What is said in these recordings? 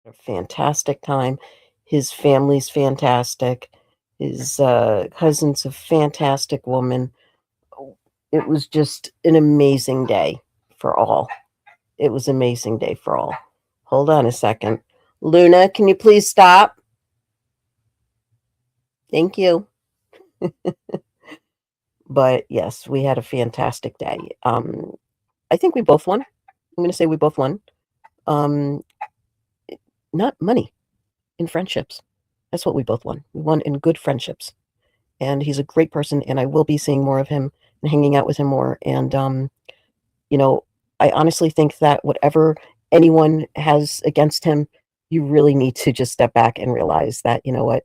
A fantastic time. His family's fantastic. His cousin's a fantastic woman. Oh, it was just an amazing day for all. It was an amazing day for all. Hold on a second. Luna, can you please stop? Thank you. But yes, we had a fantastic day. I think we both won. I'm going to say we both won. Um, not money, in friendships. That's what we both won. We won in good friendships. And he's a great person, and I will be seeing more of him and hanging out with him more. And you know, I honestly think that whatever anyone has against him, you really need to just step back and realize that, you know what,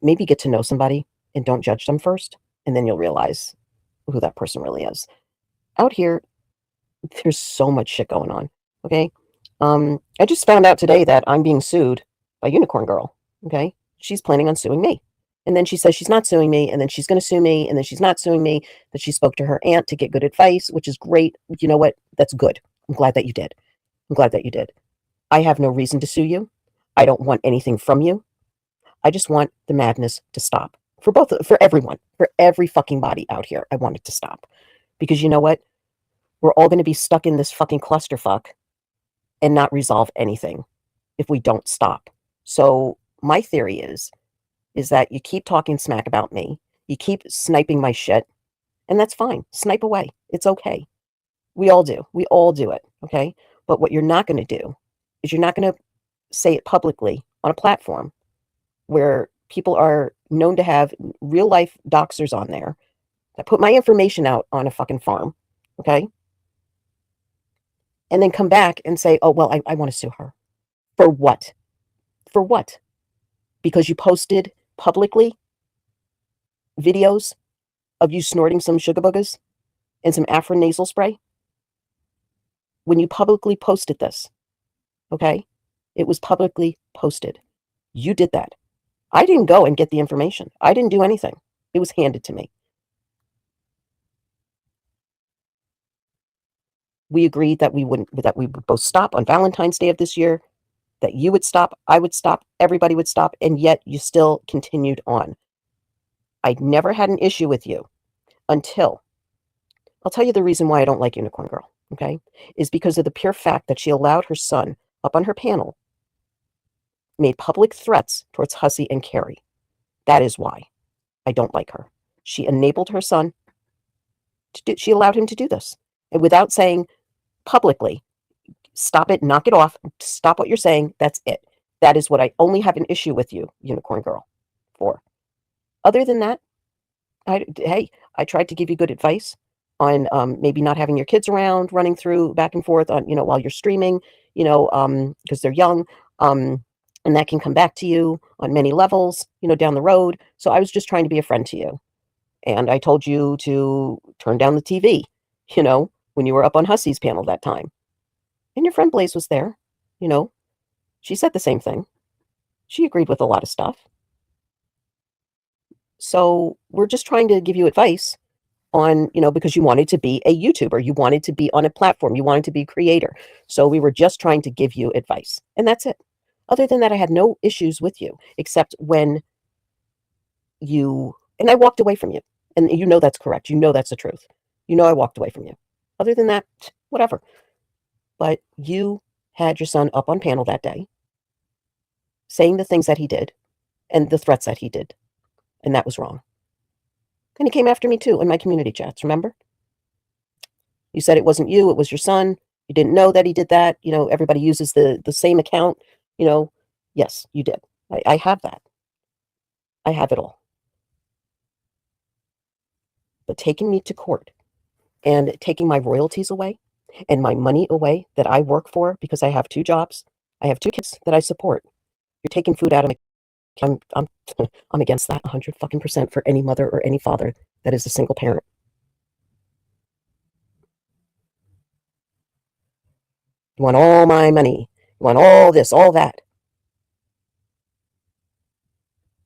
maybe get to know somebody and don't judge them first, and then you'll realize who that person really is. Out here, there's so much shit going on. Okay. I just found out today that I'm being sued by Unicorn Girl. Okay. She's planning on suing me. And then she says she's not suing me, and then she's going to sue me, and then she's not suing me, that she spoke to her aunt to get good advice, which is great. You know what? That's good. I'm glad that you did. I'm glad that you did. I have no reason to sue you. I don't want anything from you. I just want the madness to stop for everyone, for every fucking body out here. I want it to stop because you know what? We're all going to be stuck in this fucking clusterfuck and not resolve anything if we don't stop. So my theory is that you keep talking smack about me, you keep sniping my shit, and that's fine. Snipe away. It's okay. We all do. We all do it. Okay. But what you're not going to do is you're not going to say it publicly on a platform where people are known to have real life doxers on there that put my information out on a fucking farm. Okay. And then come back and say, oh, well, I want to sue her. For what? For what? Because you posted publicly videos of you snorting some sugar boogers and some Afrin nasal spray? When you publicly posted this, okay? It was publicly posted. You did that. I didn't go and get the information. I didn't do anything. It was handed to me. We agreed that we would both stop on Valentine's Day of this year, that you would stop, I would stop, everybody would stop, and yet you still continued on. I never had an issue with you until I'll tell you the reason why I don't like Unicorn Girl, okay? Is because of the pure fact that she allowed her son up on her panel, made public threats towards Hussey and Carrie. That is why I don't like her. She enabled her son she allowed him to do this. And without saying publicly, stop it, knock it off, stop what you're saying, that's it. That is what I only have an issue with you, Unicorn Girl, for. Other than that, hey, I tried to give you good advice on maybe not having your kids around, running through back and forth on, while you're streaming, because they're young. And that can come back to you on many levels, down the road. So I was just trying to be a friend to you. And I told you to turn down the TV, when you were up on Hussey's panel that time. And your friend Blaze was there, She said the same thing. She agreed with a lot of stuff. So we're just trying to give you advice on, because you wanted to be a YouTuber, you wanted to be on a platform, you wanted to be a creator. So we were just trying to give you advice. And that's it. Other than that, I had no issues with you, except when and I walked away from you. And that's correct. That's the truth. I walked away from you. Other than that, whatever. But you had your son up on panel that day, saying the things that he did and the threats that he did. And that was wrong. And he came after me too in my community chats, remember? You said it wasn't you, it was your son. You didn't know that he did that. Everybody uses the same account. Yes, you did. I have that. I have it all. But taking me to court and taking my royalties away and my money away that I work for because I have 2 jobs, I have 2 kids that I support. You're taking food out of me. I'm I'm against that 100% for any mother or any father that is a single parent. You want all my money. You want all this, all that.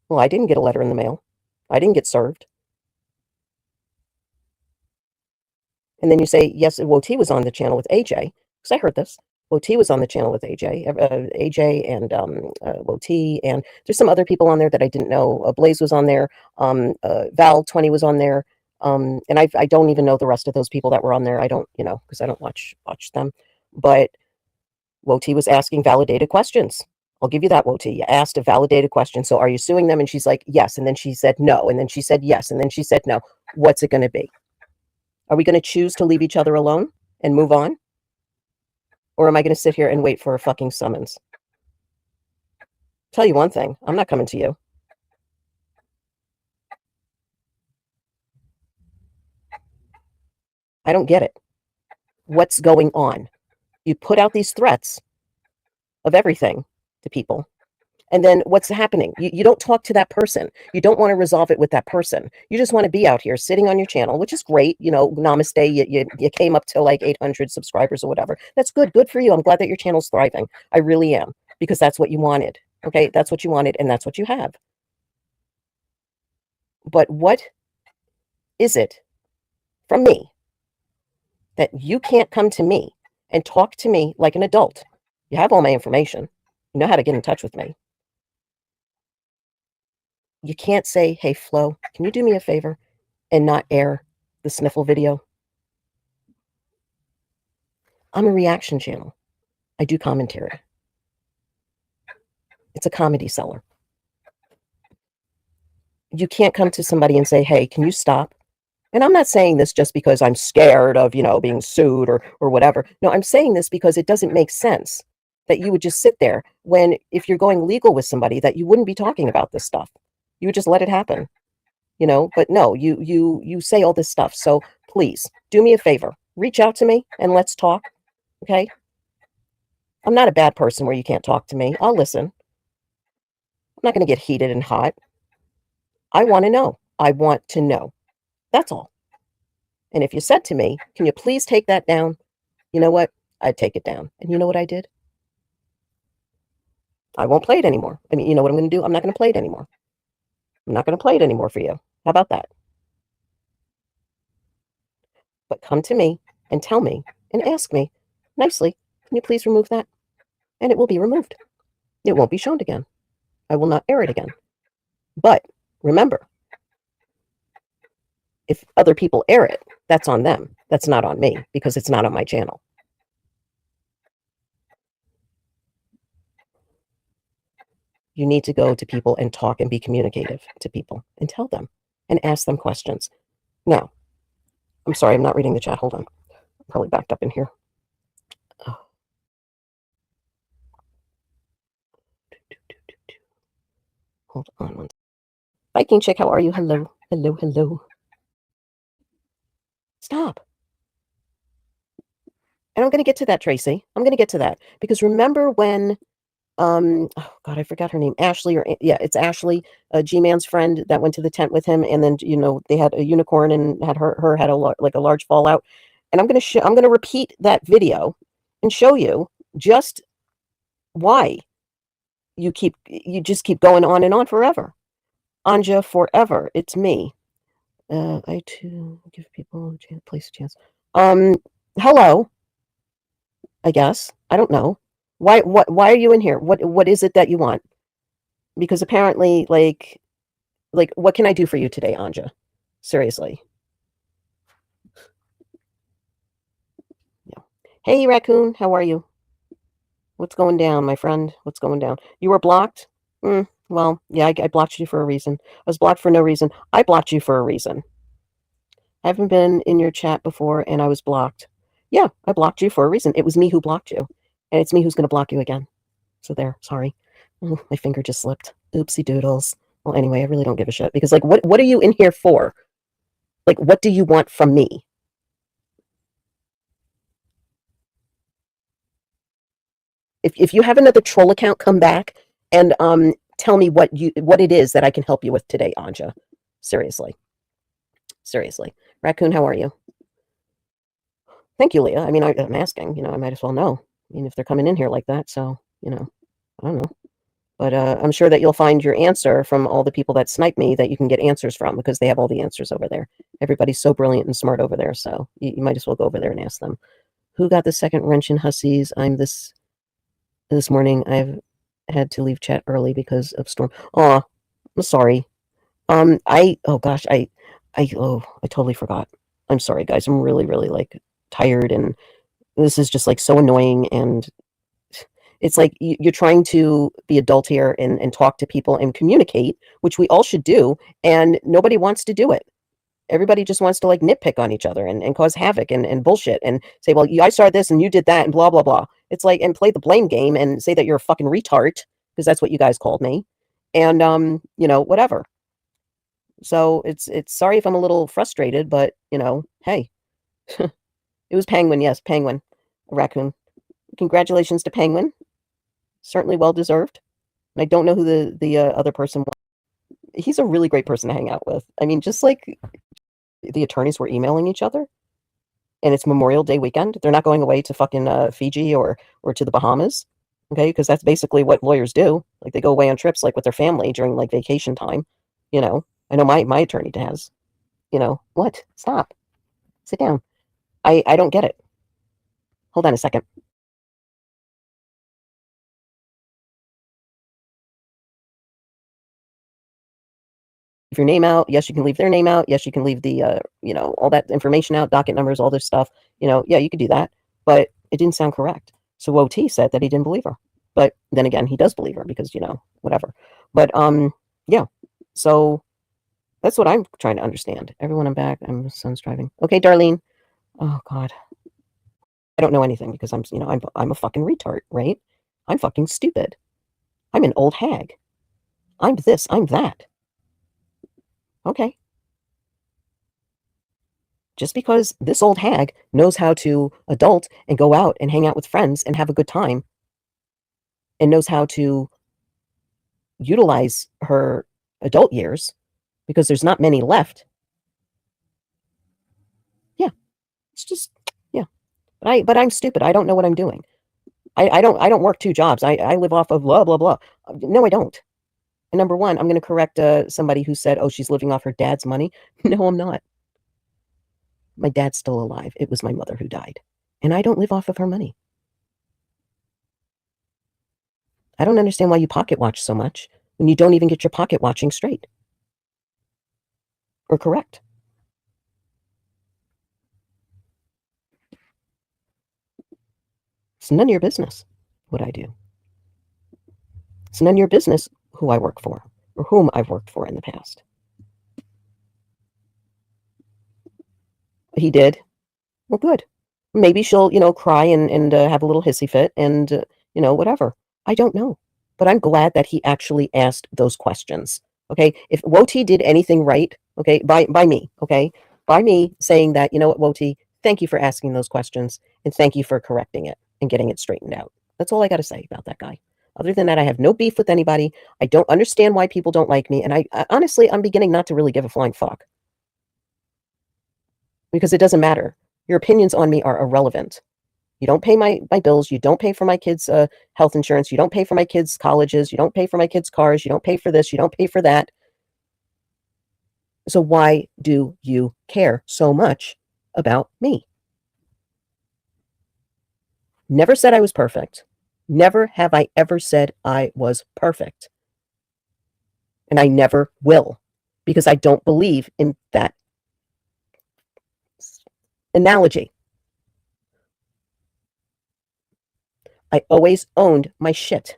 Well, I didn't get a letter in the mail. I didn't get served. And then you say, yes, well, T was on the channel with AJ, because I heard this. WOT was on the channel with AJ and WOT, and there's some other people on there that I didn't know. Blaze was on there. Val 20 was on there. And I don't even know the rest of those people that were on there. I don't, because I don't watch them. But WOT was asking validated questions. I'll give you that, WOT. You asked a validated question. So are you suing them? And she's like, yes. And then she said no. And then she said yes. And then she said no. What's it going to be? Are we going to choose to leave each other alone and move on? Or am I going to sit here and wait for a fucking summons? Tell you one thing, I'm not coming to you. I don't get it. What's going on? You put out these threats of everything to people. And then what's happening? You don't talk to that person. You don't want to resolve it with that person. You just want to be out here sitting on your channel, which is great. Namaste. You came up to like 800 subscribers or whatever. That's good. Good for you. I'm glad that your channel's thriving. I really am, because that's what you wanted. Okay, that's what you wanted, and that's what you have. But what is it from me that you can't come to me and talk to me like an adult? You have all my information. You know how to get in touch with me. You can't say, hey, Flo, can you do me a favor and not air the sniffle video? I'm a reaction channel. I do commentary. It's a comedy seller. You can't come to somebody and say, hey, can you stop? And I'm not saying this just because I'm scared of, being sued or whatever. No, I'm saying this because it doesn't make sense that you would just sit there when, if you're going legal with somebody, that you wouldn't be talking about this stuff. You would just let it happen, but no, you say all this stuff. So please do me a favor, reach out to me and let's talk. Okay. I'm not a bad person where you can't talk to me. I'll listen. I'm not going to get heated and hot. I want to know. I want to know. That's all. And if you said to me, can you please take that down? You know what? I'd take it down. And you know what I did? I won't play it anymore. I mean, you know what I'm going to do? I'm not going to play it anymore. I'm not going to play it anymore for you. How about that? But come to me and tell me and ask me nicely, can you please remove that? And it will be removed. It won't be shown again. I will not air it again. But remember, if other people air it, that's on them. That's not on me, because it's not on my channel. You need to go to people and talk and be communicative to people and tell them and ask them questions. Now, I'm sorry, I'm not reading the chat. Hold on. I'm probably backed up in here. Oh. Hold on one second. Viking Chick, how are you? Hello, hello, hello. Stop. And I'm going to get to that, Tracy. I'm going to get to that. Because remember when, oh God, I forgot her name. Ashley, it's Ashley, G-Man's friend that went to the tent with him. And then, they had a unicorn and had her had a large fallout. And I'm going to repeat that video and show you just why you just keep going on and on forever. Anja forever. It's me. I too give people a chance, place a chance. Hello. I guess. I don't know. Why are you in here? What is it that you want? Because apparently, like what can I do for you today, Anja? Seriously. Yeah. Hey, Raccoon, how are you? What's going down, my friend? What's going down? You were blocked? Well, yeah, I blocked you for a reason. I was blocked for no reason. I blocked you for a reason. I haven't been in your chat before, and I was blocked. Yeah, I blocked you for a reason. It was me who blocked you, and it's me who's going to block you again. So there, sorry. Oh, my finger just slipped. Oopsie doodles. Well, anyway, I really don't give a shit, because, what are you in here for? What do you want from me? If you have another troll account, come back and tell me what it is that I can help you with today, Anja. Seriously. Raccoon, how are you? Thank you, Leah. I mean, I'm asking, I might as well know. I mean, if they're coming in here like that, so, I don't know. But I'm sure that you'll find your answer from all the people that snipe me that you can get answers from, because they have all the answers over there. Everybody's so brilliant and smart over there, so you might as well go over there and ask them. Who got the second wrench in hussies? This morning. I've had to leave chat early because of storm. Oh, I'm sorry. Oh gosh, I totally forgot. I'm sorry, guys. I'm really, really like tired, and this is just like so annoying. And it's like you're trying to be adult here and talk to people and communicate, which we all should do, and nobody wants to do it. Everybody just wants to like nitpick on each other and cause havoc and bullshit and say, well, I started this and you did that and blah, blah, blah. It's like, and play the blame game and say that you're a fucking retard, because that's what you guys called me. And, whatever. So it's sorry if I'm a little frustrated, but, hey, it was Penguin. Yes, Penguin, a raccoon. Congratulations to Penguin. Certainly well deserved. And I don't know who the other person was. He's a really great person to hang out with. I mean, just like the attorneys were emailing each other, and it's Memorial Day weekend. They're not going away to fucking Fiji or to the Bahamas, okay? Because that's basically what lawyers do. Like they go away on trips like with their family during like vacation time. I know my attorney has. What? Stop. Sit down. I don't get it. Hold on a second. Leave your name out. Yes, you can leave their name out. Yes, you can leave the all that information out, docket numbers, all this stuff. Yeah, you could do that, but it didn't sound correct. So OT said that he didn't believe her, but then again, he does believe her because whatever. But yeah. So that's what I'm trying to understand. Everyone, I'm back. My son's driving. Okay, Darlene. Oh God, I don't know anything because I'm a fucking retard, right? I'm fucking stupid. I'm an old hag. I'm this. I'm that. Okay. Just because this old hag knows how to adult and go out and hang out with friends and have a good time and knows how to utilize her adult years, because there's not many left. Yeah, it's just, yeah. But I'm stupid. I don't know what I'm doing. I don't work two jobs. I live off of blah blah blah. No, I don't. And number one, I'm going to correct somebody who said, "Oh, she's living off her dad's money." No, I'm not. My dad's still alive. It was my mother who died, and I don't live off of her money. I don't understand why you pocket watch so much when you don't even get your pocket watching straight or correct. It's none of your business what I do. It's none of your business who I work for or whom I've worked for in the past. He did. Well, good. Maybe she'll, cry and have a little hissy fit and, whatever. I don't know. But I'm glad that he actually asked those questions. Okay. If Woti did anything right, okay, by me, okay, by me saying that, you know what, Woti, thank you for asking those questions and thank you for correcting it and getting it straightened out. That's all I got to say about that guy. Other than that, I have no beef with anybody. I don't understand why people don't like me. And I honestly, I'm beginning not to really give a flying fuck, because it doesn't matter. Your opinions on me are irrelevant. You don't pay my bills. You don't pay for my kids' health insurance. You don't pay for my kids' colleges. You don't pay for my kids' cars. You don't pay for this. You don't pay for that. So why do you care so much about me? Never said I was perfect. Never have I ever said I was perfect. And I never will, because I don't believe in that analogy. I always owned my shit.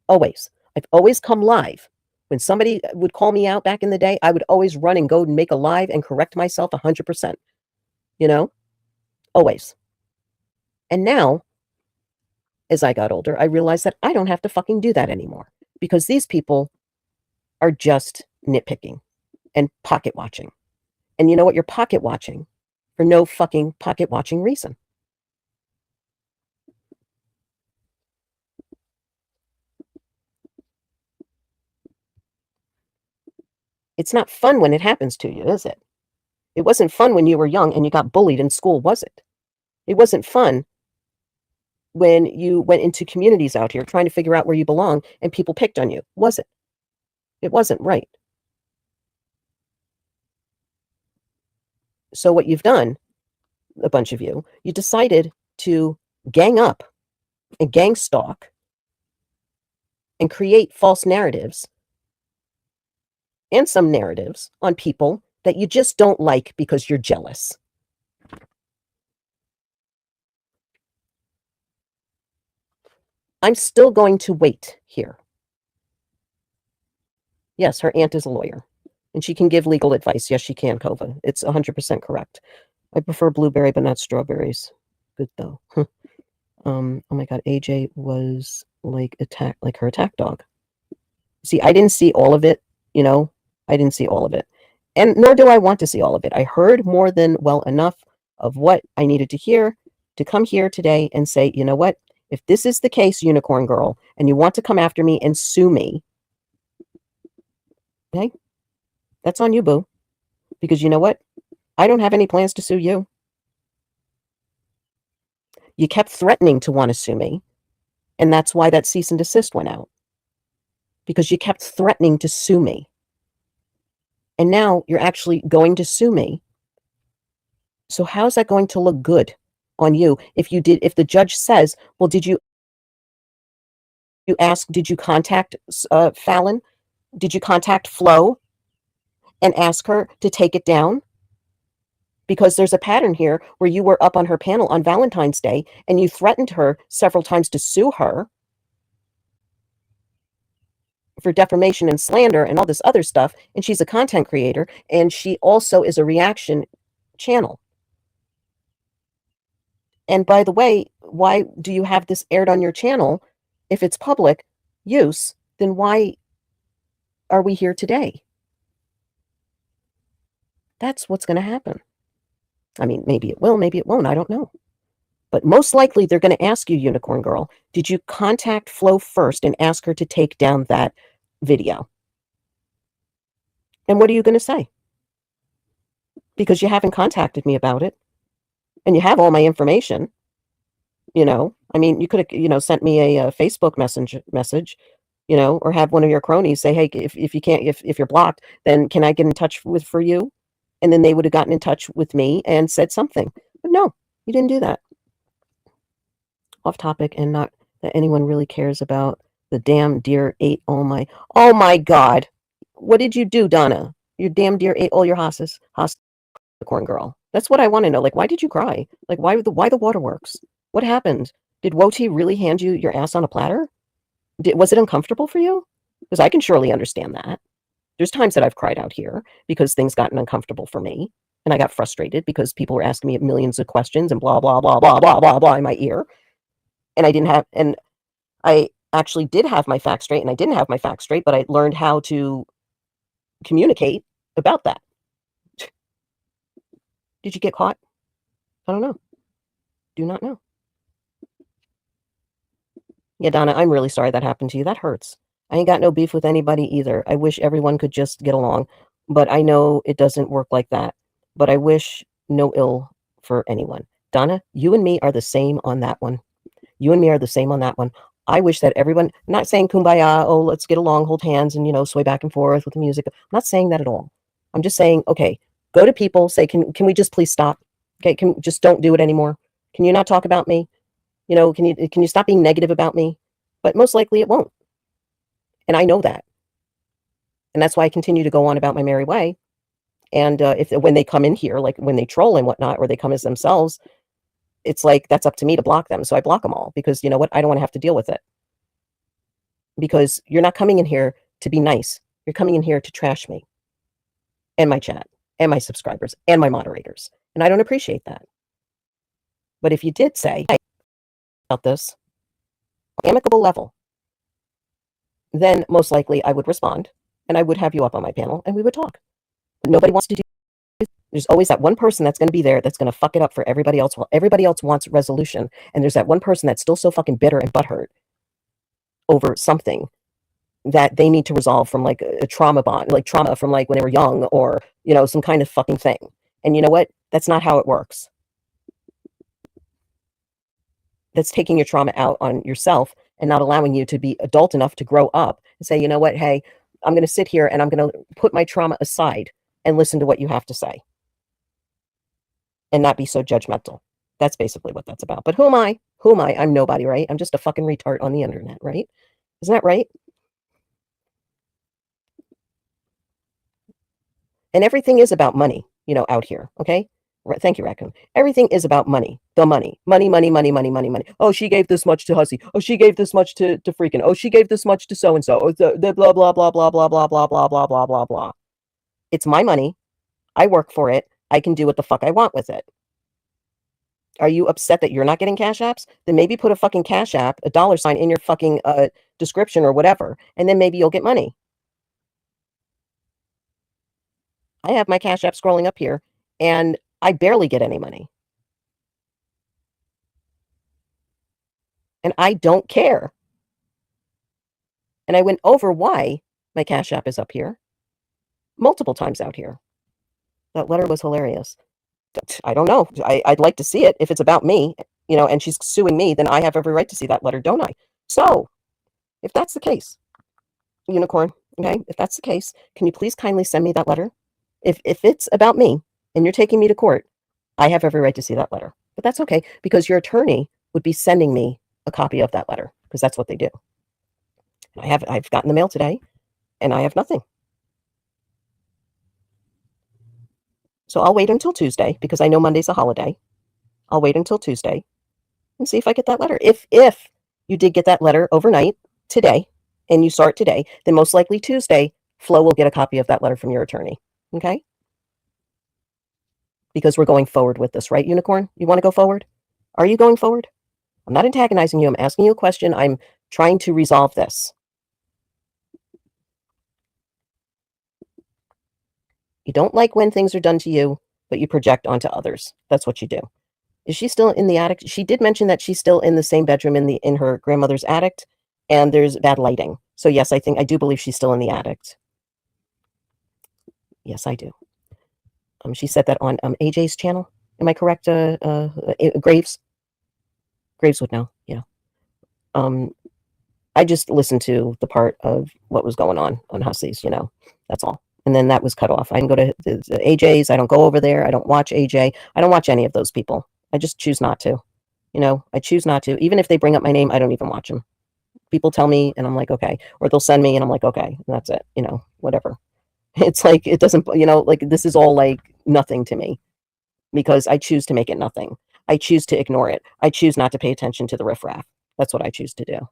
Always. I've always come live. When somebody would call me out back in the day, I would always run and go and make a live and correct myself 100%. Always. And now, as I got older, I realized that I don't have to fucking do that anymore, because these people are just nitpicking and pocket watching. And you know what? You're pocket watching for no fucking pocket watching reason. It's not fun when it happens to you, is it? It wasn't fun when you were young and you got bullied in school, was it? It wasn't fun when you went into communities out here trying to figure out where you belong and people picked on you, was it? It wasn't right. So what you've done, a bunch of you, you decided to gang up and gang stalk and create false narratives and some narratives on people that you just don't like because you're jealous. I'm still going to wait here. Yes, her aunt is a lawyer, and she can give legal advice. Yes, she can, Kova. It's 100% correct. I prefer blueberry, but not strawberries. Good, though. Oh my God, AJ was like her attack dog. See, I didn't see all of it, you know? I didn't see all of it. And nor do I want to see all of it. I heard more than well enough of what I needed to hear to come here today and say, you know what? If this is the case, Unicorn Girl, and you want to come after me and sue me, okay, that's on you, boo. Because you know what? I don't have any plans to sue you. You kept threatening to want to sue me, and that's why that cease and desist went out. Because you kept threatening to sue me. And now you're actually going to sue me. So how's that going to look good on you if the judge says, well, did you contact Fallon? Did you contact Flo and ask her to take it down? Because there's a pattern here where you were up on her panel on Valentine's Day and you threatened her several times to sue her for defamation and slander and all this other stuff. And she's a content creator, and she also is a reaction channel. And by the way, why do you have this aired on your channel? If it's public use, then why are we here today? That's what's going to happen. I mean, maybe it will, maybe it won't. I don't know. But most likely they're going to ask you, Unicorn Girl, did you contact Flo first and ask her to take down that video? And what are you going to say? Because you haven't contacted me about it. And you have all my information. You know, I mean, you could have, sent me a Facebook message, or have one of your cronies say, hey, if you can't, if you're blocked, then can I get in touch for you? And then they would have gotten in touch with me and said something. But no, you didn't do that. Off topic, and not that anyone really cares about the damn deer ate all my, oh my God. What did you do, Donna? Your damn deer ate all your hosses, Unicorn Girl. That's what I want to know. Like, why did you cry? Like, why the waterworks? What happened? Did Woti really hand you your ass on a platter? Was it uncomfortable for you? Because I can surely understand that. There's times that I've cried out here because things gotten uncomfortable for me. And I got frustrated because people were asking me millions of questions and blah, blah, blah, blah, blah, blah, blah in my ear. And I actually did have my facts straight, and I didn't have my facts straight, but I learned how to communicate about that. Did you get caught? I don't know. Do not know. Yeah, Donna, I'm really sorry that happened to you. That hurts. I ain't got no beef with anybody either. I wish everyone could just get along, but I know it doesn't work like that. But I wish no ill for anyone. Donna, you and me are the same on that one. You and me are the same on that one. I wish that everyone, I'm not saying kumbaya, oh, let's get along, hold hands, and, sway back and forth with the music. I'm not saying that at all. I'm just saying, okay, go to people, say, can we just please stop? Okay, just don't do it anymore. Can you not talk about me? Can you stop being negative about me? But most likely it won't. And I know that. And that's why I continue to go on about my merry way. And when they come in here, like when they troll and whatnot, or they come as themselves, it's like, that's up to me to block them. So I block them all because you know what? I don't want to have to deal with it. Because you're not coming in here to be nice. You're coming in here to trash me and my chat and my subscribers and my moderators. And I don't appreciate that. But if you did say about this amicable level, then most likely I would respond and I would have you up on my panel and we would talk. But nobody wants to do. There's always that one person that's going to be there that's going to fuck it up for everybody else while everybody else wants resolution. And there's that one person that's still so fucking bitter and butthurt over something that they need to resolve from like a trauma bond, like trauma from like when they were young or, some kind of fucking thing. And you know what? That's not how it works. That's taking your trauma out on yourself and not allowing you to be adult enough to grow up and say, you know what? Hey, I'm going to sit here and I'm going to put my trauma aside and listen to what you have to say and not be so judgmental. That's basically what that's about. But who am I? Who am I? I'm nobody, right? I'm just a fucking retard on the internet, right? Isn't that right? And everything is about money, out here, okay? Thank you, Raccoon. Everything is about money. The money. Money, money, money, money, money, money. Oh, she gave this much to Hussy. Oh, she gave this much to freaking. Oh, she gave this much to so and so. Oh, the blah blah blah blah blah blah blah blah blah blah blah blah. It's my money. I work for it. I can do what the fuck I want with it. Are you upset that you're not getting cash apps? Then maybe put a fucking cash app, a dollar sign in your fucking description or whatever, and then maybe you'll get money. I have my cash app scrolling up here, and I barely get any money. And I don't care. And I went over why my cash app is up here multiple times out here. That letter was hilarious. I don't know. I'd like to see it if it's about me, and she's suing me, then I have every right to see that letter, don't I? So, if that's the case, Unicorn, okay, if that's the case, can you please kindly send me that letter? If it's about me and you're taking me to court, I have every right to see that letter. But that's okay, because your attorney would be sending me a copy of that letter, because that's what they do. I've gotten the mail today, and I have nothing. So I'll wait until Tuesday, because I know Monday's a holiday. I'll wait until Tuesday and see if I get that letter. If you did get that letter overnight today, and you saw it today, then most likely Tuesday, Flo will get a copy of that letter from your attorney. Okay? Because we're going forward with this, right, Unicorn? You want to go forward? Are you going forward? I'm not antagonizing you. I'm asking you a question. I'm trying to resolve this. You don't like when things are done to you, but you project onto others. That's what you do. Is she still in the attic? She did mention that she's still in the same bedroom in her grandmother's attic, and there's bad lighting. So yes, I do believe she's still in the attic. Yes, I do. She said that on AJ's channel. Am I correct? Graves would know. Yeah. I just listened to the part of what was going on Hussey's. That's all. And then that was cut off. I can go to the AJ's. I don't go over there. I don't watch AJ. I don't watch any of those people. I just choose not to. I choose not to. Even if they bring up my name, I don't even watch them. People tell me, and I'm like, okay. Or they'll send me, and I'm like, okay. And that's it. Whatever. It's like, it doesn't, like, this is all like nothing to me, because I choose to make it nothing. I choose to ignore it. I choose not to pay attention to the riffraff. That's what I choose to do.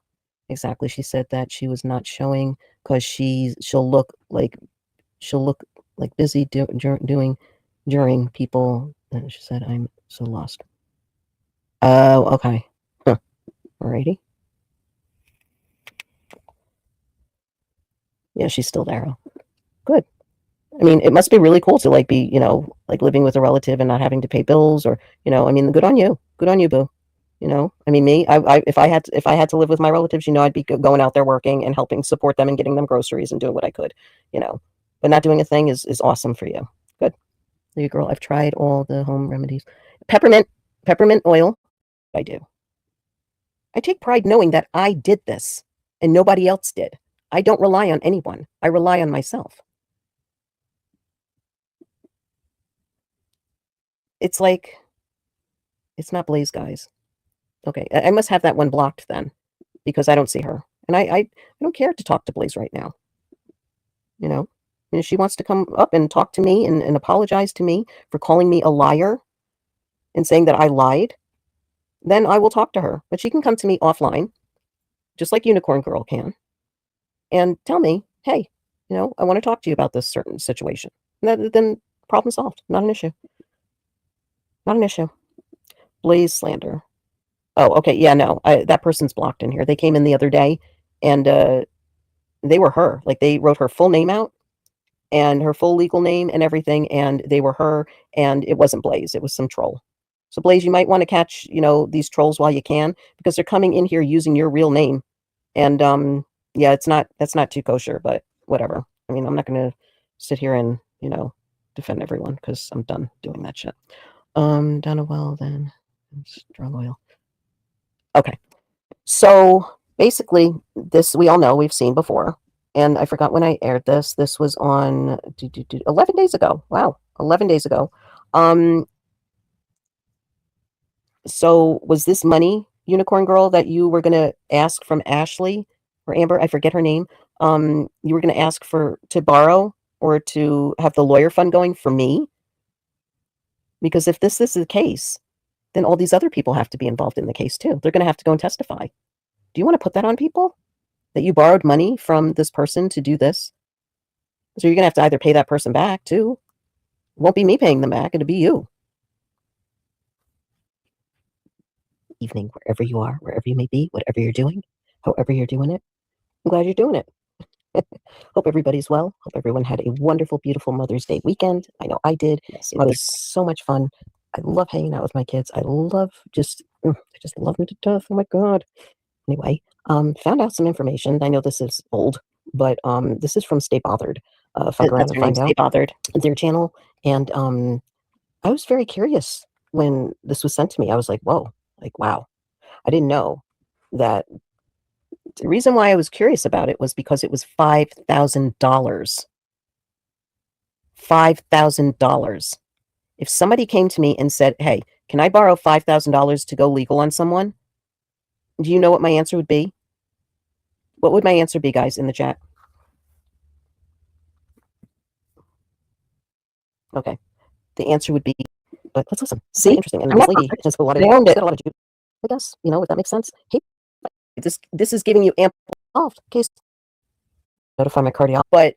Exactly. She said that she was not showing because she'll look like busy doing during people. And she said, I'm so lost. Oh, okay. Huh. Alrighty. Yeah, she's still there. Good. I mean, it must be really cool to be, living with a relative and not having to pay bills, or, I mean, good on you. Good on you, boo. I mean, me, if I had to live with my relatives, I'd be going out there working and helping support them and getting them groceries and doing what I could, but not doing a thing is awesome for you. Good. There you girl. I've tried all the home remedies. Peppermint oil. I do. I take pride knowing that I did this and nobody else did. I don't rely on anyone. I rely on myself. It's like, it's not Blaze, guys. Okay, I must have that one blocked then, because I don't see her. And I don't care to talk to Blaze right now. And if she wants to come up and talk to me and apologize to me for calling me a liar and saying that I lied, then I will talk to her. But she can come to me offline, just like Unicorn Girl can, and tell me, hey, I want to talk to you about this certain situation. Then problem solved. Not an issue. Not an issue. Blaze slander. Oh, okay. Yeah, no, that person's blocked in here. They came in the other day, and they were her. Like, they wrote her full name out and her full legal name and everything, and they were her, and it wasn't Blaze. It was some troll. So, Blaze, you might want to catch, these trolls while you can, because they're coming in here using your real name. And, yeah, that's not too kosher, but whatever. I mean, I'm not going to sit here and, defend everyone, because I'm done doing that shit. Done a well, then. Drug oil. Okay. So basically, this we all know, we've seen before. And I forgot when I aired this. This was on 11 days ago. Wow, 11 days ago. So was this money, Unicorn Girl, that you were gonna ask from Ashley or Amber? I forget her name. You were gonna ask to borrow or to have the lawyer fund going for me? Because if this is the case, then all these other people have to be involved in the case too. They're gonna have to go and testify. Do you want to put that on people? That you borrowed money from this person to do this? So you're gonna have to either pay that person back too. It won't be me paying them back, it'll be you. Evening, wherever you are, wherever you may be, whatever you're doing, however you're doing it. I'm glad you're doing it. Hope everybody's well. Hope everyone had a wonderful, beautiful Mother's Day weekend. I know I did. Yes, it was so much fun. I love hanging out with my kids. I just love them to death. Oh my God. Anyway, found out some information. I know this is old, but this is from Stay Bothered. Fuck around and find out. Stay Bothered. Their channel. And I was very curious when this was sent to me. I was like, whoa, like, wow. I didn't know that. The reason why I was curious about it was because it was $5,000. $5,000. If somebody came to me and said, hey, can I borrow $5,000 to go legal on someone? Do you know what my answer would be? What would my answer be, guys, in the chat? Okay. The answer would be, but let's listen. See, interesting. And this lady has a lot of, juice, I guess, if that makes sense. Hey, this is giving you ample case. Notify my cardiologist. But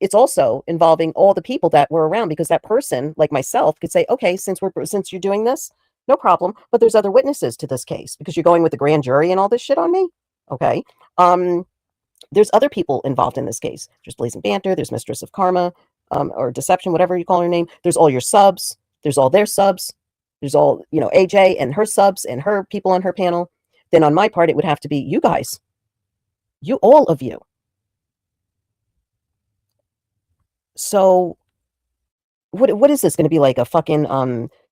it's also involving all the people that were around, because that person, like myself, could say, okay, since you're doing this, no problem. But there's other witnesses to this case because you're going with the grand jury and all this shit on me. Okay. There's other people involved in this case. There's Blazing Banter. There's Mistress of Karma, or Deception, whatever you call her name. There's all your subs. There's all their subs. There's all, AJ and her subs and her people on her panel. Then on my part, it would have to be you guys. All of you. So what is this going to be, like a fucking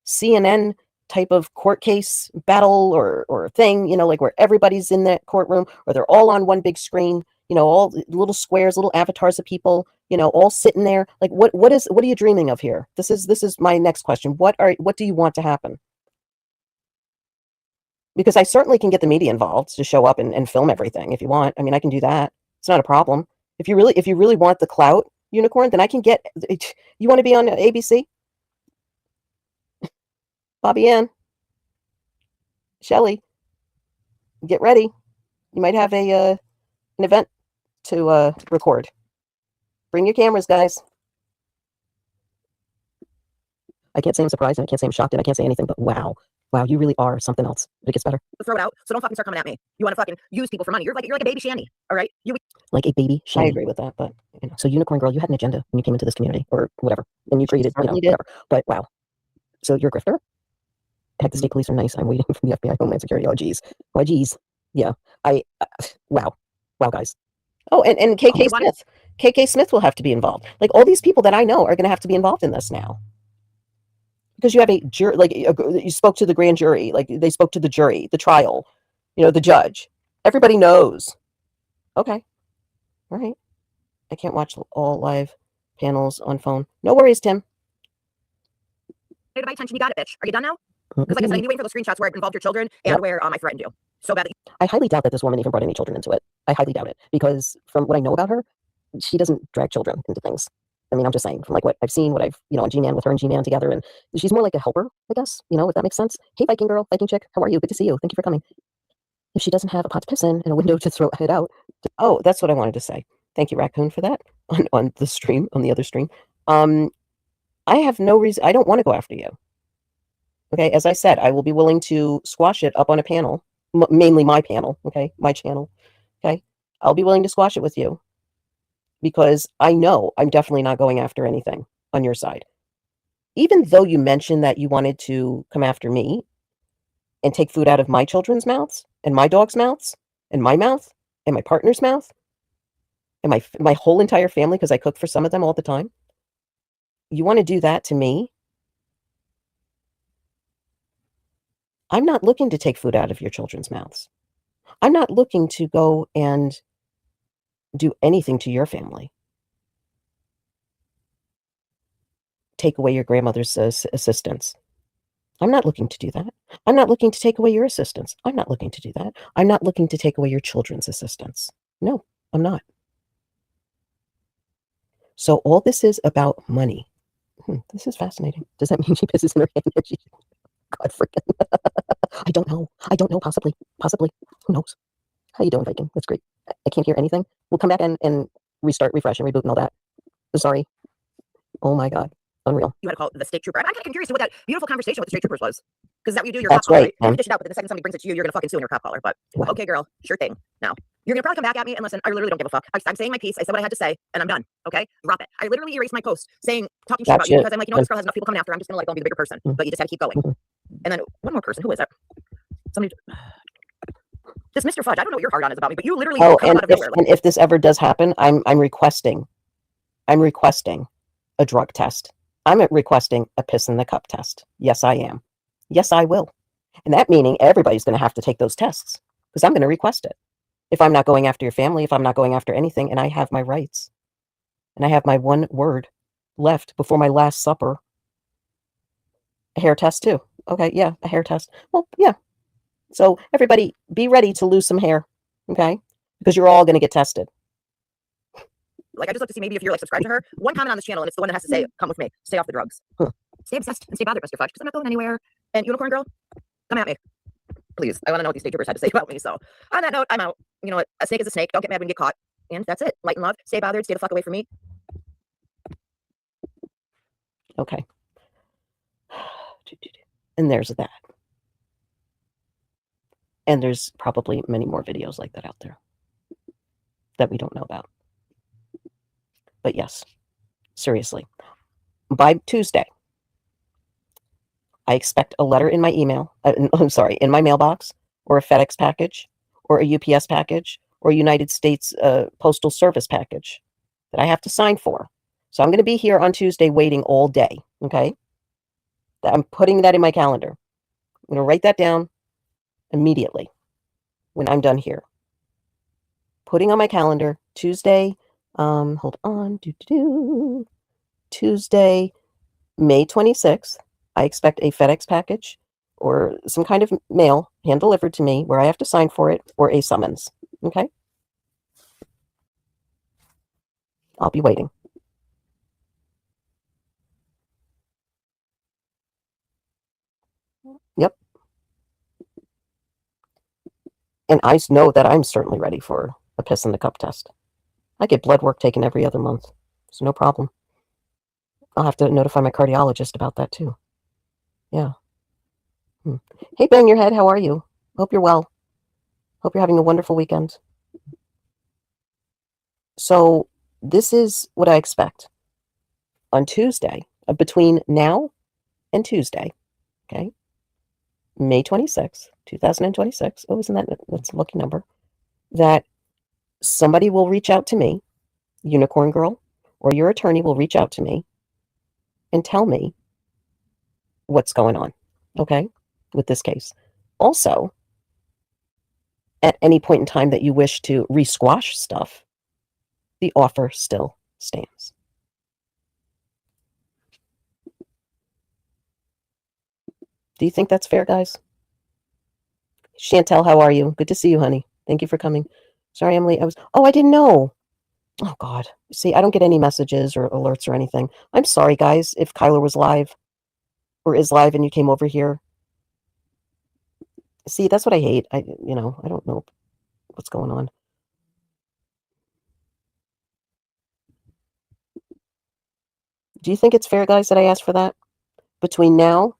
CNN type of court case battle or thing, like where everybody's in that courtroom, or they're all on one big screen, all little squares, little avatars of people, all sitting there. Like what are you dreaming of here? This is my next question. What do you want to happen? Because I certainly can get the media involved to show up and film everything if you want. I mean, I can do that. It's not a problem. If you really want the clout, Unicorn, then I can get. You want to be on ABC? Bobby Ann, Shelly, get ready. You might have an event to record. Bring your cameras, guys. I can't say I'm surprised, and I can't say I'm shocked, and I can't say anything, but wow, you really are something else. But it gets better. Throw it out, so don't fucking start coming at me. You want to fucking use people for money. You're like a baby Shanny, all right? Like a baby Shanny. I agree with that, but so Unicorn Girl, you had an agenda when you came into this community, or whatever, and you treated, whatever. But wow, so you're a grifter. Heck, the state police are nice. I'm waiting for the FBI Homeland Security. Oh, geez. Oh, geez. Yeah. Wow, guys. Oh, and KK Smith. KK Smith will have to be involved. Like, all these people that I know are going to have to be involved in this now. Because you have a jury, like, you spoke to the grand jury, like, they spoke to the jury, the trial, the judge. Everybody knows. Okay. All right. I can't watch all live panels on phone. No worries, Tim. To my attention, you got it, bitch. Are you done now? Because like I said, I knew waiting for those screenshots where it involved your children and where I threatened you so badly. I highly doubt that this woman even brought any children into it. I highly doubt it, because from what I know about her, she doesn't drag children into things. I mean, I'm just saying, from like what I've seen, what I've, on G-Man, with her and G-Man together, and she's more like a helper, I guess, if that makes sense. Hey, Viking girl, Viking chick, how are you? Good to see you. Thank you for coming. If she doesn't have a pot to piss in and a window to throw it out. Oh, that's what I wanted to say. Thank you, Raccoon, for that on the stream, on the other stream. I have no reason, I don't want to go after you. Okay, as I said, I will be willing to squash it up on a panel, mainly my panel, okay, my channel, okay? I'll be willing to squash it with you, because I know I'm definitely not going after anything on your side. Even though you mentioned that you wanted to come after me and take food out of my children's mouths, and my dog's mouths, and my mouth, and my partner's mouth, and my whole entire family, because I cook for some of them all the time. You want to do that to me? I'm not looking to take food out of your children's mouths. I'm not looking to go and do anything to your family. Take away your grandmother's assistance. I'm not looking to do that. I'm not looking to take away your assistance. I'm not looking to do that. I'm not looking to take away your children's assistance. No, I'm not. So all this is about money. This is fascinating. Does that mean she pisses in her hand? God freaking. I don't know. I don't know. Possibly. Possibly. Who knows? How you doing, Viking? That's great. I can't hear anything. We'll come back and restart, refresh, and reboot and all that. Sorry. Oh my God. Unreal. You had to call the state trooper. I'm kind of curious to what that beautiful conversation with the state troopers was. Because is that what you do? Your cop collar, right? You dish it out, but the second somebody brings it to you, you're gonna fucking sue in your cop collar. But okay, girl, sure thing. Now you're gonna probably come back at me and listen. I literally don't give a fuck. I'm saying my piece. I said what I had to say, and I'm done. Okay, drop it. I literally erased my post saying talking shit about you because I'm like, you know, this girl has enough people coming after her. I'm just gonna let go and be the bigger person. But you just had to keep going. And then one more person. Who is it? Somebody. This Mr. Fudge. I don't know what your heart on is about me, but you literally come out of nowhere. And if this ever does happen, I'm requesting a drug test. I'm requesting a piss in the cup test. Yes, I am. Yes, I will. And that meaning everybody's going to have to take those tests because I'm going to request it. If I'm not going after your family, if I'm not going after anything, and I have my rights, and I have my one word left before my last supper. A hair test too. Okay, yeah, a hair test. Well, yeah. So everybody be ready to lose some hair, okay? Because you're all going to get tested. Like, I just look to see maybe if you're like subscribed to her, one comment on this channel, and it's the one that has to say, come with me, stay off the drugs. Stay obsessed and stay bothered, Mr. Fudge, because I'm not going anywhere. And Unicorn Girl, come at me. Please. I want to know what these state troopers had to say about me. So on that note, I'm out. You know what? A snake is a snake. Don't get mad when you get caught. And that's it. Light and love. Stay bothered. Stay the fuck away from me. Okay. And there's that. And there's probably many more videos like that out there that we don't know about. But yes, seriously. By Tuesday, I expect a letter in my email, in my mailbox, or a FedEx package, or a UPS package, or a United States Postal Service package that I have to sign for. So I'm going to be here on Tuesday waiting all day, okay? I'm putting that in my calendar. I'm going to write that down immediately when I'm done here. Putting on my calendar, Tuesday, hold on, Tuesday, May 26th, I expect a FedEx package or some kind of mail hand-delivered to me where I have to sign for it, or a summons, okay? I'll be waiting. Yep. And I know that I'm certainly ready for a piss in the cup test. I get blood work taken every other month, so no problem. I'll have to notify my cardiologist about that too. Yeah. Hey, Bang Your Head, how are you? Hope you're well. Hope you're having a wonderful weekend. So this is what I expect on Tuesday, between now and Tuesday, okay? May 26th, 2026. Oh, isn't that's a lucky number. That somebody will reach out to me, Unicorn Girl, or your attorney will reach out to me and tell me what's going on, okay, with this case. Also, at any point in time that you wish to re-squash stuff, the offer still stands. Do you think that's fair, guys? Chantel, how are you? Good to see you, honey. Thank you for coming. Sorry, Emily. I didn't know. Oh, God. See, I don't get any messages or alerts or anything. I'm sorry, guys, if Kyler was live or is live and you came over here. See, that's what I hate. I don't know what's going on. Do you think it's fair, guys, that I asked for that? Between now,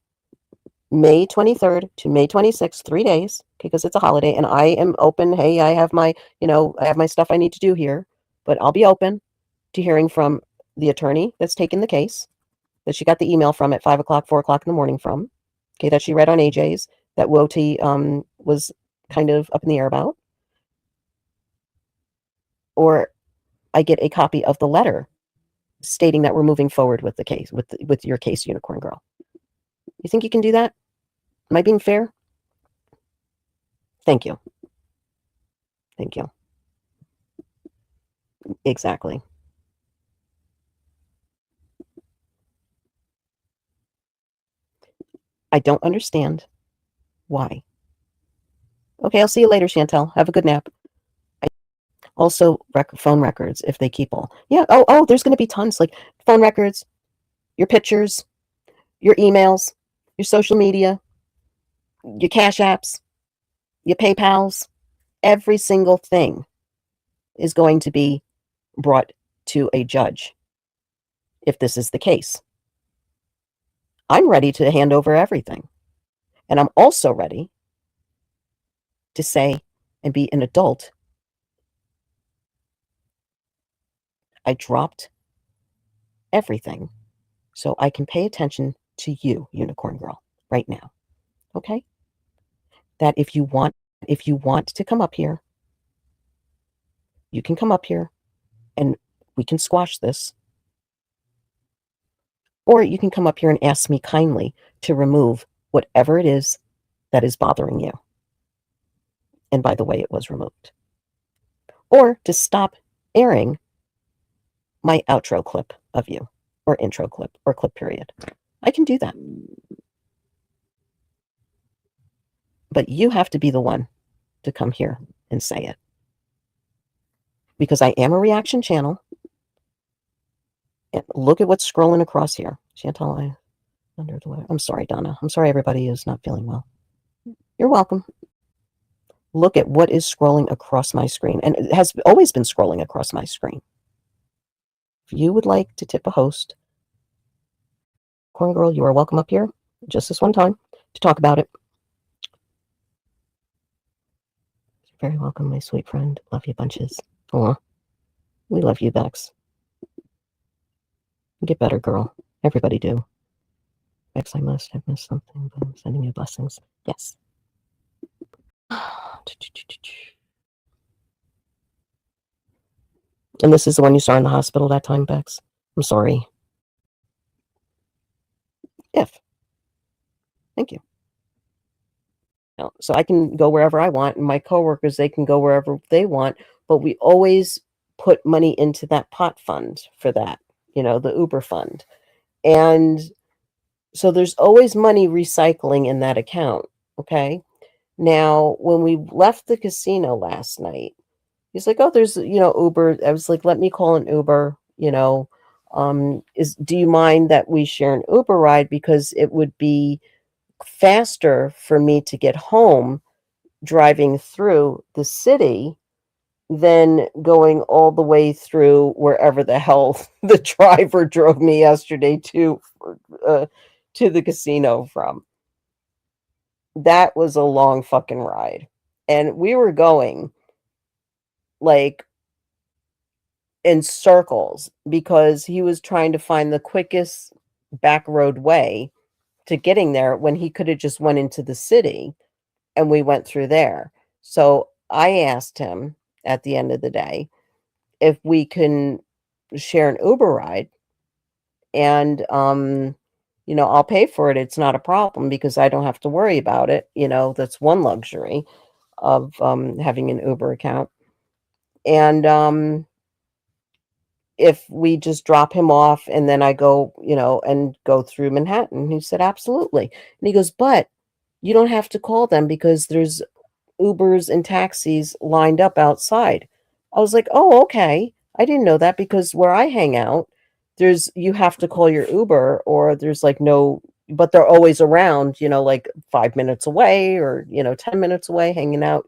May 23rd to May 26th, 3 days, because it's a holiday, and I am open. Hey, I have my stuff I need to do here, but I'll be open to hearing from the attorney that's taken the case, that she got the email from at 5 o'clock, 4 o'clock in the morning from, okay, that she read on AJ's, that Woti was kind of up in the air about. Or I get a copy of the letter stating that we're moving forward with the case, with your case, Unicorn Girl. You think you can do that? Am I being fair? Thank you. Thank you. Exactly. I don't understand why. Okay, I'll see you later, Chantel. Have a good nap. Also, phone records, if they keep all. Yeah, there's going to be tons. Like phone records, your pictures, your emails, your social media, your Cash Apps, your PayPals. Every single thing is going to be brought to a judge if this is the case. I'm ready to hand over everything. And I'm also ready to say and be an adult. I dropped everything so I can pay attention to you, Unicorn Girl, right now. Okay? That if you want to come up here, you can come up here and we can squash this. Or you can come up here and ask me kindly to remove whatever it is that is bothering you. And by the way, it was removed. Or to stop airing my outro clip of you, or intro clip, or clip period. I can do that. But you have to be the one to come here and say it. Because I am a reaction channel. And look at what's scrolling across here. Chantal, I'm sorry, Donna. I'm sorry everybody is not feeling well. You're welcome. Look at what is scrolling across my screen. And it has always been scrolling across my screen. If you would like to tip a host, Corn Girl, you are welcome up here just this one time to talk about it. You're very welcome, my sweet friend. Love you bunches. Aw. We love you, Bex. Get better, girl. Everybody do. Bex, I must have missed something, but I'm sending you blessings. Yes. And this is the one you saw in the hospital that time, Bex? I'm sorry. If. Thank you. So I can go wherever I want, and my coworkers, they can go wherever they want, but we always put money into that pot fund for that, the Uber fund. And so there's always money recycling in that account, okay? Now, when we left the casino last night, he's like, oh, there's, Uber. I was like, let me call an Uber, do you mind that we share an Uber ride? Because it would be faster for me to get home driving through the city than going all the way through wherever the hell the driver drove me yesterday to the casino from. That was a long fucking ride. And we were going like in circles because he was trying to find the quickest back road way to getting there when he could have just went into the city and we went through there. So I asked him at the end of the day if we can share an Uber ride and I'll pay for it. It's not a problem because I don't have to worry about it. That's one luxury of having an Uber account. And if we just drop him off and then I go, and go through Manhattan. He said, absolutely. And he goes, but you don't have to call them because there's Ubers and taxis lined up outside. I was like, oh, okay. I didn't know that because where I hang out, you have to call your Uber or there's like no, but they're always around, like 5 minutes away or, 10 minutes away hanging out,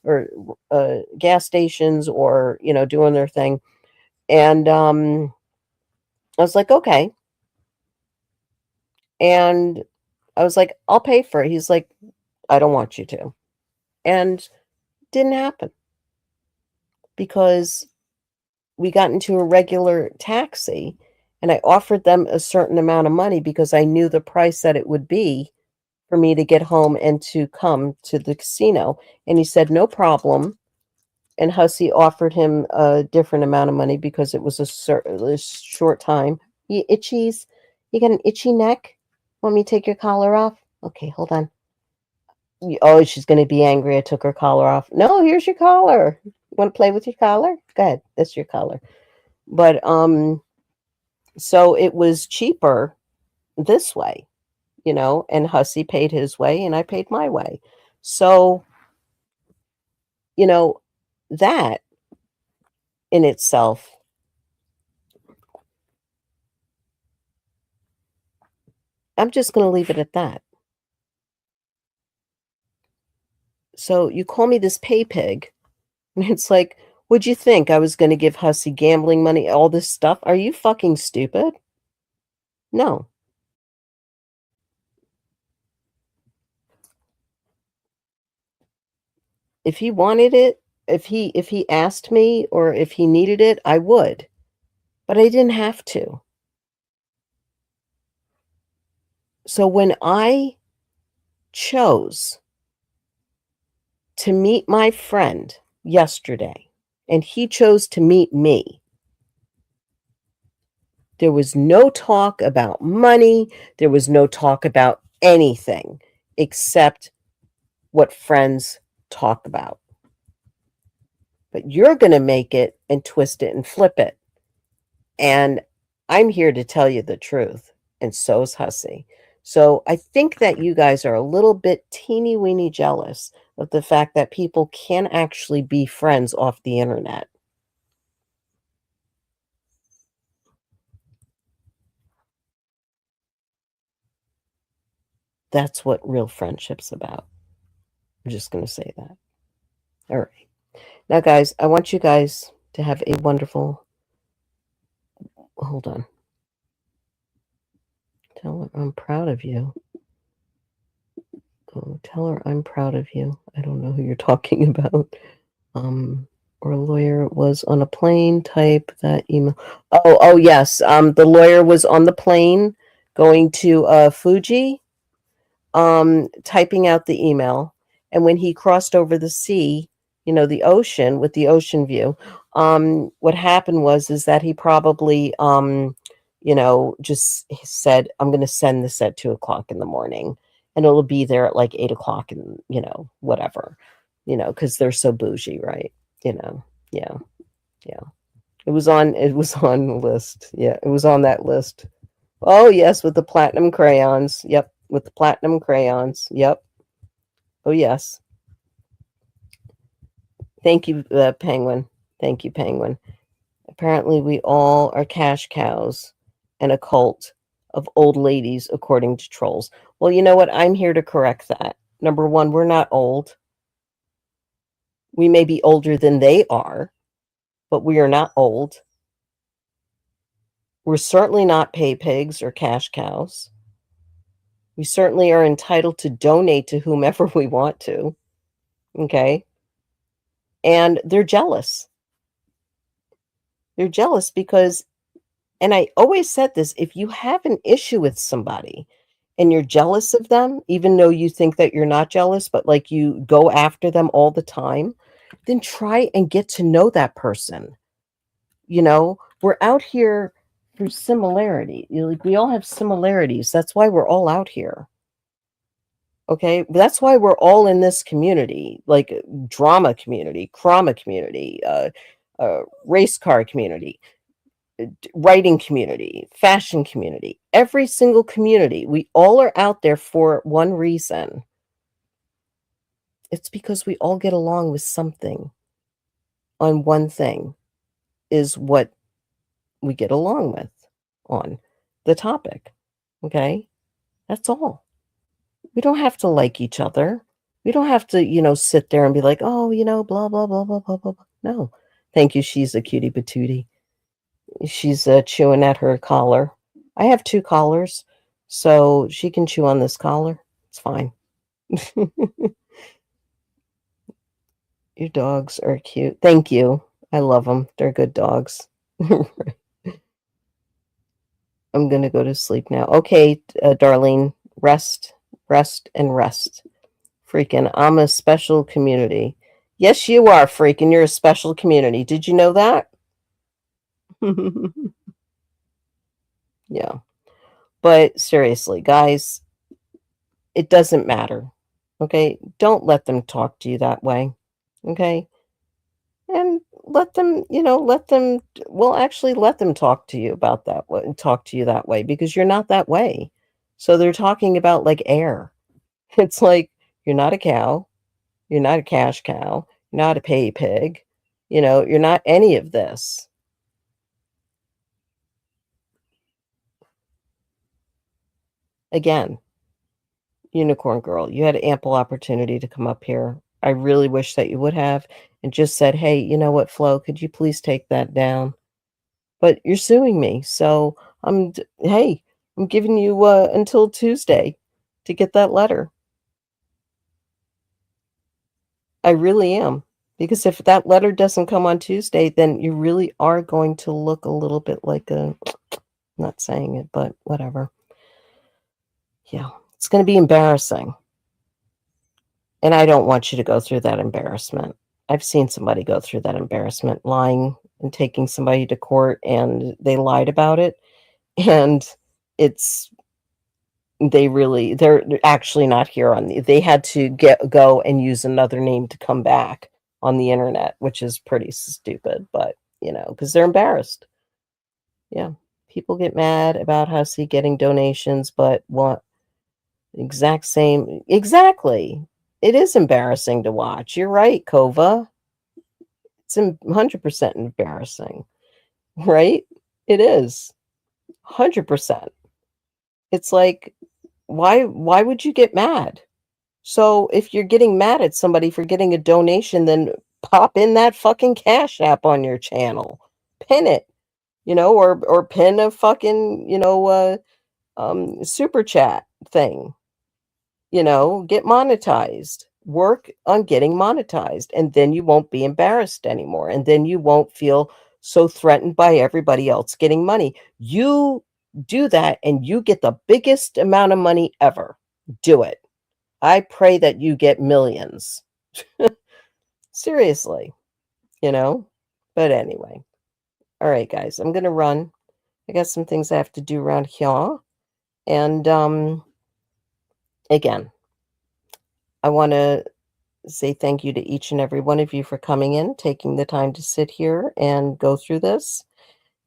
at gas stations or, doing their thing. And I was like, okay. And I was like, I'll pay for it. He's like, I don't want you to. And didn't happen because we got into a regular taxi and I offered them a certain amount of money because I knew the price that it would be for me to get home and to come to the casino. And he said, no problem. And Hussey offered him a different amount of money because it was a short time. You itchies? You got an itchy neck? Want me to take your collar off? Okay, hold on. Oh, she's going to be angry. I took her collar off. No, here's your collar. You want to play with your collar? Go ahead. That's your collar. But so it was cheaper this way and Hussey paid his way and I paid my way. So, you know, that in itself, I'm just going to leave it at that. So you call me this pay pig, and it's like, what'd you think? I was going to give Hussey gambling money, all this stuff? Are you fucking stupid? No. If he wanted it, if he asked me or if he needed it, I would. But I didn't have to. So when I chose to meet my friend yesterday and he chose to meet me, there was no talk about money, there was no talk about anything except what friends talk about. But you're going to make it and twist it and flip it. And I'm here to tell you the truth, and so's Hussey. So I think that you guys are a little bit teeny weeny jealous of the fact that people can actually be friends off the internet. That's what real friendship's about. I'm just going to say that. All right. Now, guys, I want you guys to have a wonderful. Hold on. Tell her I'm proud of you. Oh, tell her I'm proud of you. I don't know who you're talking about. Or a lawyer was on a plane, type that email. Oh yes. The lawyer was on the plane going to Fuji, typing out the email. And when he crossed over the sea, the ocean with the ocean view, what happened is that he probably, just said, I'm going to send this at 2:00 in the morning and it'll be there at like 8:00 and, whatever, because they're so bougie, right? Yeah, yeah. It was on the list. Yeah, it was on that list. Oh yes, with the platinum crayons. Yep, with the platinum crayons. Yep. Oh yes. Thank you, Penguin. Thank you, Penguin. Apparently, we all are cash cows and a cult of old ladies, according to trolls. Well, you know what? I'm here to correct that. Number one, we're not old. We may be older than they are, but we are not old. We're certainly not pay pigs or cash cows. We certainly are entitled to donate to whomever we want to. Okay. And they're jealous. They're jealous because, and I always said this, if you have an issue with somebody and you're jealous of them, even though you think that you're not jealous, but like you go after them all the time, then try and get to know that person. We're out here through similarity. Like we all have similarities. That's why we're all out here. Okay, that's why we're all in this community, like drama community, trauma community, race car community, writing community, fashion community, every single community. We all are out there for one reason. It's because we all get along with something on one thing is what we get along with on the topic. Okay, that's all. We don't have to like each other. We don't have to, sit there and be like, oh, blah, blah, blah, blah, blah, blah. No. Thank you. She's a cutie patootie. She's chewing at her collar. I have 2 collars, so she can chew on this collar. It's fine. Your dogs are cute. Thank you. I love them. They're good dogs. I'm going to go to sleep now. Okay, Darlene, rest, rest, and rest. Freaking, I'm a special community. Yes, you are, freaking. You're a special community. Did you know that? Yeah. But seriously, guys, it doesn't matter. Okay? Don't let them talk to you that way. Okay? And let them, well, actually let them talk to you about that way, talk to you that way because you're not that way. So they're talking about like air. It's like, you're not a cow, you're not a cash cow, you're not a pay pig, you're not any of this. Again, Unicorn Girl, you had ample opportunity to come up here. I really wish that you would have and just said, "Hey, you know what, Flo, could you please take that down?" But you're suing me, so hey, I'm giving you until Tuesday to get that letter. I really am. Because if that letter doesn't come on Tuesday, then you really are going to look a little bit like a, not saying it, but whatever. Yeah, it's going to be embarrassing. And I don't want you to go through that embarrassment. I've seen somebody go through that embarrassment, lying and taking somebody to court, and they lied about it. And it's, they're actually not here they had to go and use another name to come back on the internet, which is pretty stupid, but because they're embarrassed. Yeah. People get mad about Hussey getting donations, but what exact same exactly. It is embarrassing to watch. You're right, Kova. It's 100% embarrassing, right? It is 100%. It's like, why would you get mad? So if you're getting mad at somebody for getting a donation, then pop in that fucking Cash App on your channel. Pin it, or pin a fucking, super chat thing. Get monetized. Work on getting monetized, and then you won't be embarrassed anymore. And then you won't feel so threatened by everybody else getting money. You do that and you get the biggest amount of money ever. Do it. I pray that you get millions. Seriously, you know? But anyway. All right, guys, I'm going to run. I got some things I have to do around here. And again, I want to say thank you to each and every one of you for coming in, taking the time to sit here and go through this.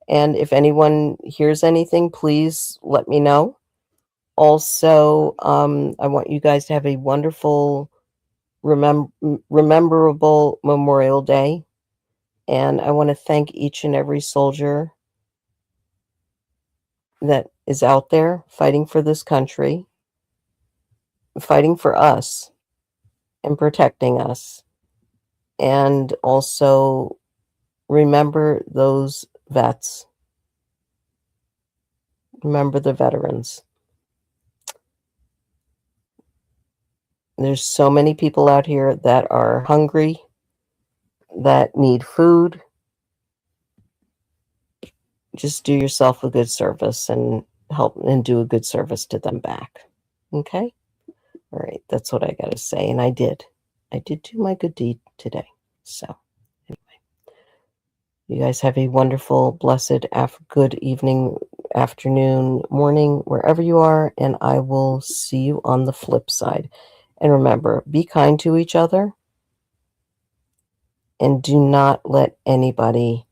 And if anyone hears anything, please let me know. Also, I want you guys to have a wonderful, rememberable Memorial Day. And I want to thank each and every soldier that is out there fighting for this country, fighting for us, and protecting us. And also remember those vets. Remember the veterans. There's so many people out here that are hungry, that need food. Just do yourself a good service and help and do a good service to them back. Okay? All right, that's what I got to say. And I did. I did do my good deed today. So, anyway, you guys have a wonderful, blessed, good evening, afternoon, morning, wherever you are. And I will see you on the flip side. And remember, be kind to each other. And do not let anybody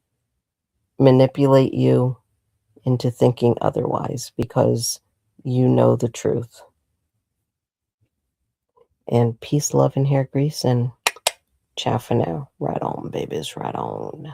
manipulate you into thinking otherwise, because you know the truth. And peace, love, and hair grease, and ciao for now. Right on, babies, right on.